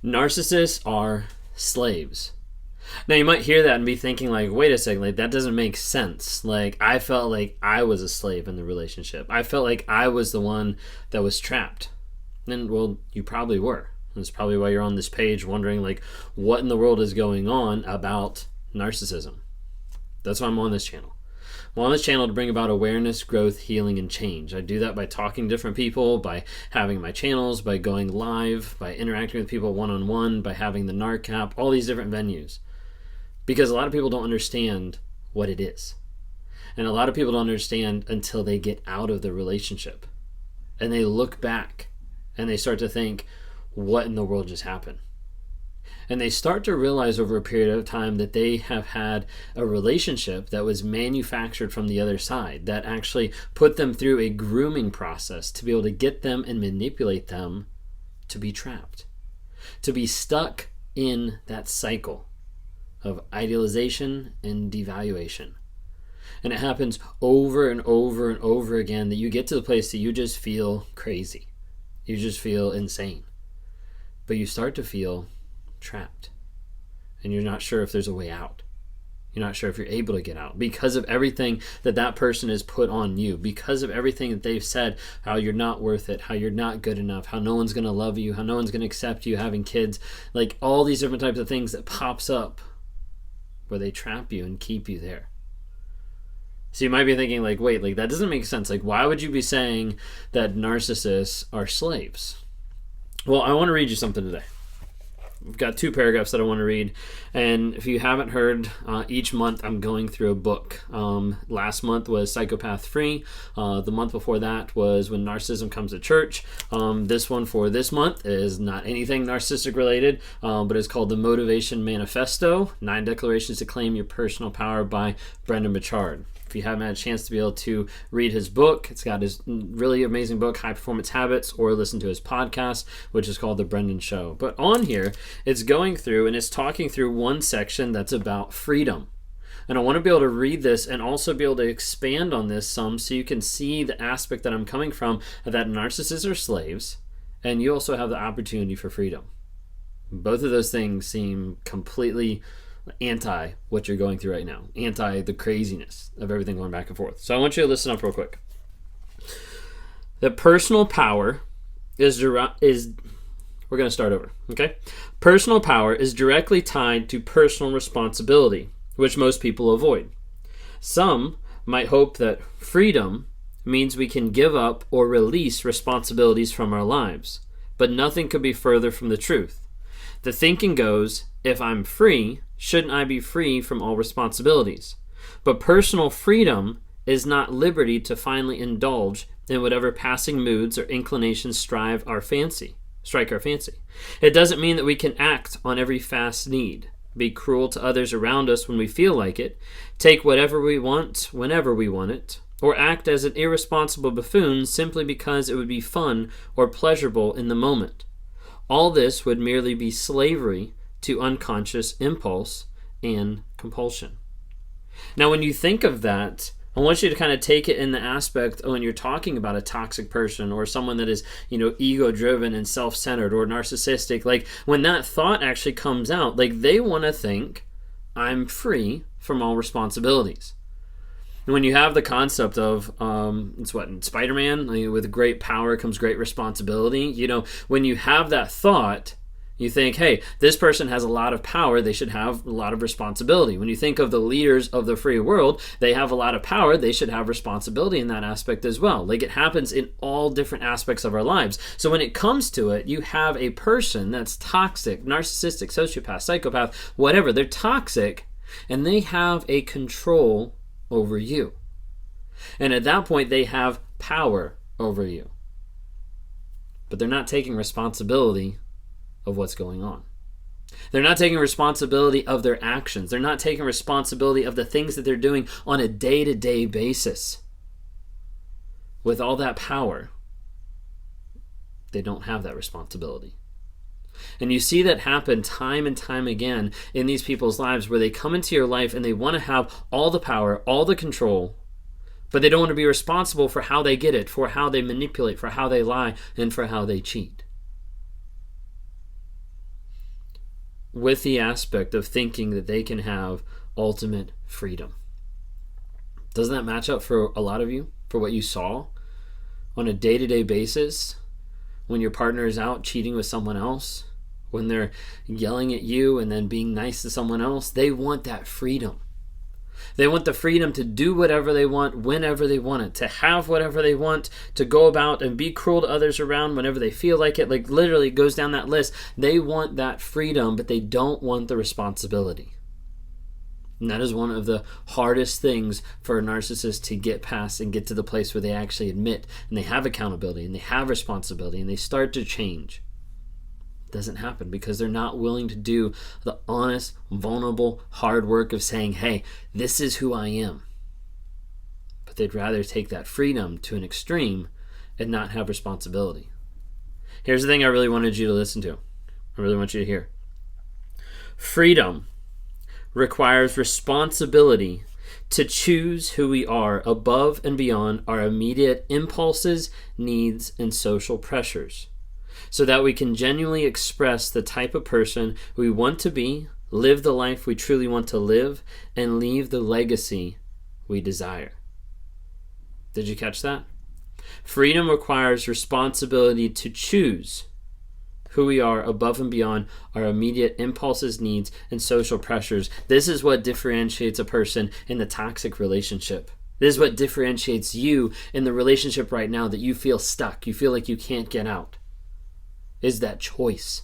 Narcissists are slaves. Now you might hear that and be thinking like, wait a second, like that doesn't make sense. Like I felt like I was a slave in the relationship. I felt like I was the one that was trapped. And well, you probably were. That's probably why you're on this page wondering like what in the world is going on about narcissism. That's why I'm on this channel. I'm on this channel to bring about awareness, growth, healing, and change. I do that by talking to different people, by having my channels, by going live, by interacting with people one-on-one, by having the NARCAP, all these different venues. Because a lot of people don't understand what it is. And a lot of people don't understand until they get out of the relationship. And they look back and they start to think, what in the world just happened? And they start to realize over a period of time that they have had a relationship that was manufactured from the other side, that actually put them through a grooming process to be able to get them and manipulate them to be trapped, to be stuck in that cycle of idealization and devaluation. And it happens over and over and over again that you get to the place that you just feel crazy. You just feel insane. But you start to feel trapped, and you're not sure if there's a way out. You're not sure if you're able to get out because of everything that that person has put on you, because of everything that they've said, how you're not worth it, how you're not good enough, how no one's going to love you, how no one's going to accept you having kids, like all these different types of things that pops up where they trap you and keep you there. So you might be thinking like, wait, like that doesn't make sense. Like why would you be saying that narcissists are slaves? Well, I want to read you something today. I've got 2 paragraphs that I want to read, and if you haven't heard, each month I'm going through a book. Last month was Psychopath Free. The month before that was When Narcissism Comes to Church. This one for this month is not anything narcissistic related, but it's called The Motivation Manifesto, 9 Declarations to Claim Your Personal Power by Brendon Burchard. If you haven't had a chance to be able to read his book, it's got his really amazing book, High Performance Habits, or listen to his podcast, which is called The Brendon Show. But on here, it's going through and it's talking through one section that's about freedom. And I want to be able to read this and also be able to expand on this some so you can see the aspect that I'm coming from, that narcissists are slaves, and you also have the opportunity for freedom. Both of those things seem completely anti what you're going through right now, anti the craziness of everything going back and forth. So I want you to listen up real quick. The personal power is we're going to start over, okay? Personal power is directly tied to personal responsibility, which most people avoid. Some might hope that freedom means we can give up or release responsibilities from our lives, but nothing could be further from the truth. The thinking goes, if I'm free, shouldn't I be free from all responsibilities? But personal freedom is not liberty to finally indulge in whatever passing moods or inclinations strike our fancy. It doesn't mean that we can act on every fast need, be cruel to others around us when we feel like it, take whatever we want whenever we want it, or act as an irresponsible buffoon simply because it would be fun or pleasurable in the moment. All this would merely be slavery to unconscious impulse and compulsion. Now, when you think of that, I want you to kind of take it in the aspect when you're talking about a toxic person or someone that is, ego-driven and self-centered or narcissistic. Like, when that thought actually comes out, like, they want to think, I'm free from all responsibilities. And when you have the concept of, it's what, in Spider-Man, with great power comes great responsibility. When you have that thought, you think, hey, this person has a lot of power, they should have a lot of responsibility. When you think of the leaders of the free world, they have a lot of power, they should have responsibility in that aspect as well. Like, it happens in all different aspects of our lives. So when it comes to it, you have a person that's toxic, narcissistic, sociopath, psychopath, whatever. They're toxic, and they have a control over you. And at that point, they have power over you. But they're not taking responsibility of what's going on. They're not taking responsibility of their actions. They're not taking responsibility of the things that they're doing on a day-to-day basis. With all that power, they don't have that responsibility. And you see that happen time and time again in these people's lives, where they come into your life and they want to have all the power, all the control, but they don't want to be responsible for how they get it, for how they manipulate, for how they lie, and for how they cheat. with the aspect of thinking that they can have ultimate freedom. Doesn't that match up for a lot of you, for what you saw on a day-to-day basis when your partner is out cheating with someone else, when they're yelling at you and then being nice to someone else? They want that freedom. They want the freedom to do whatever they want, whenever they want it, to have whatever they want, to go about and be cruel to others around whenever they feel like it. Like, literally it goes down that list. They want that freedom, but they don't want the responsibility. And that is one of the hardest things for a narcissist to get past and get to the place where they actually admit and they have accountability and they have responsibility and they start to change. Doesn't happen because they're not willing to do the honest, vulnerable, hard work of saying, hey, this is who I am. But they'd rather take that freedom to an extreme and not have responsibility. Here's the thing I really wanted you to listen to. I really want you to hear. Freedom requires responsibility to choose who we are above and beyond our immediate impulses, needs, and social pressures, so that we can genuinely express the type of person we want to be, live the life we truly want to live, and leave the legacy we desire. Did you catch that? Freedom requires responsibility to choose who we are above and beyond our immediate impulses, needs, and social pressures. This is what differentiates a person in the toxic relationship. This is what differentiates you in the relationship right now that you feel stuck, you feel like you can't get out. Is that choice.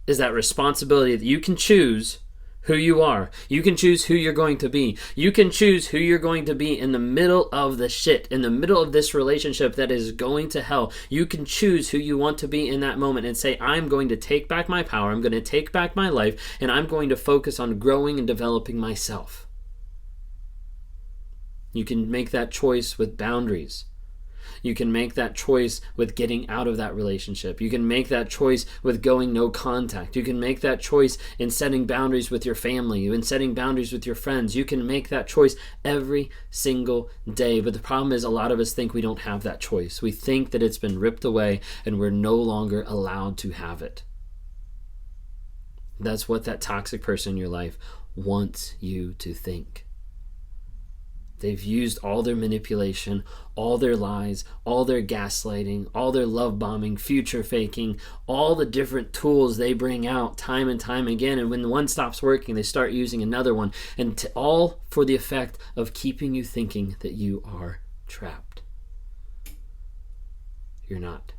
Is that responsibility that you can choose who you are. You can choose who you're going to be. You can choose who you're going to be in the middle of the shit, in the middle of this relationship that is going to hell. You can choose who you want to be in that moment and say, I'm going to take back my power, I'm going to take back my life, and I'm going to focus on growing and developing myself. You can make that choice with boundaries. You can make that choice with getting out of that relationship. You can make that choice with going no contact. You can make that choice in setting boundaries with your family, in setting boundaries with your friends. You can make that choice every single day. But the problem is a lot of us think we don't have that choice. We think that it's been ripped away and we're no longer allowed to have it. That's what that toxic person in your life wants you to think. They've used all their manipulation, all their lies, all their gaslighting, all their love bombing, future faking, all the different tools they bring out time and time again. And when one stops working, they start using another one. And all for the effect of keeping you thinking that you are trapped. You're not.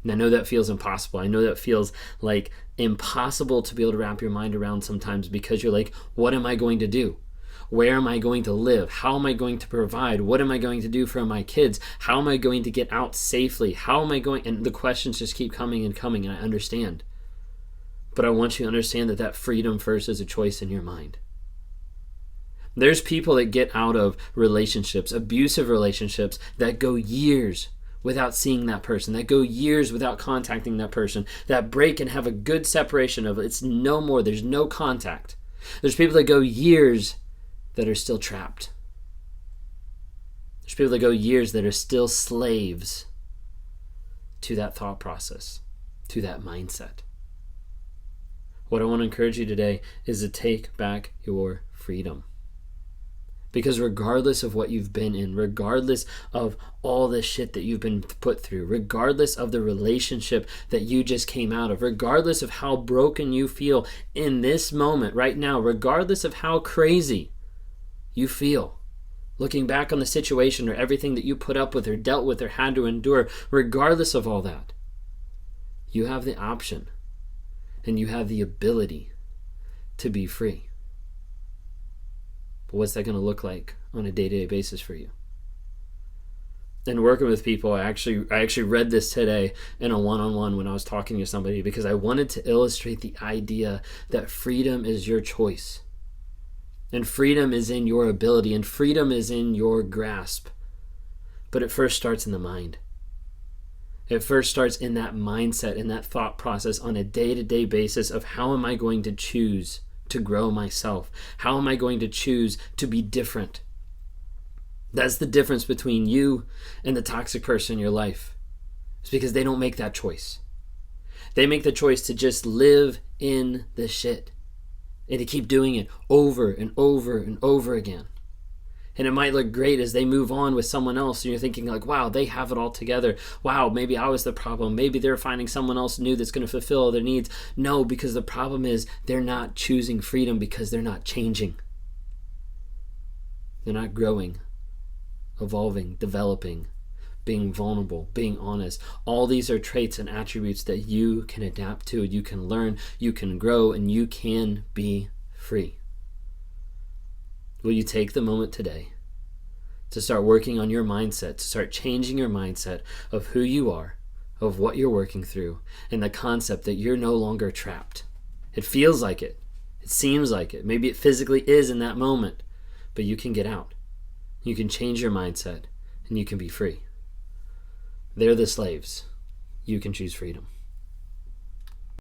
And I know that feels impossible. I know that feels like impossible to be able to wrap your mind around sometimes, because you're like, what am I going to do? Where am I going to live? How am I going to provide? What am I going to do for my kids? How am I going to get out safely? How am I going? And the questions just keep coming and coming, and I understand. But I want you to understand that that freedom first is a choice in your mind. There's people that get out of relationships, abusive relationships, that go years without seeing that person, that go years without contacting that person, that break and have a good separation of it. It's no more. There's no contact. There's people that go years that are still trapped. There's people that go years that are still slaves to that thought process, to that mindset. What I want to encourage you today is to take back your freedom. Because regardless of what you've been in, regardless of all the shit that you've been put through, regardless of the relationship that you just came out of, regardless of how broken you feel in this moment right now, regardless of how crazy you feel looking back on the situation or everything that you put up with or dealt with or had to endure, regardless of all that, you have the option and you have the ability to be free. But what's that going to look like on a day-to-day basis for you? And working with people, I actually read this today in a one-on-one when I was talking to somebody, because I wanted to illustrate the idea that freedom is your choice. And freedom is in your ability, and freedom is in your grasp. But it first starts in the mind. It first starts in that mindset, in that thought process on a day-to-day basis of how am I going to choose to grow myself? How am I going to choose to be different? That's the difference between you and the toxic person in your life. It's because they don't make that choice. They make the choice to just live in the shit and to keep doing it over and over and over again. And it might look great as they move on with someone else, and you're thinking like, wow, they have it all together. Wow, maybe I was the problem. Maybe they're finding someone else new that's going to fulfill their needs. No, because the problem is they're not choosing freedom because they're not changing. They're not growing, evolving, developing, being vulnerable, being honest. All these are traits and attributes that you can adapt to, you can learn, you can grow, and you can be free. Will you take the moment today to start working on your mindset, to start changing your mindset of who you are, of what you're working through, and the concept that you're no longer trapped? It feels like it. It seems like it. Maybe it physically is in that moment, but you can get out. You can change your mindset, and you can be free. They're the slaves. You can choose freedom.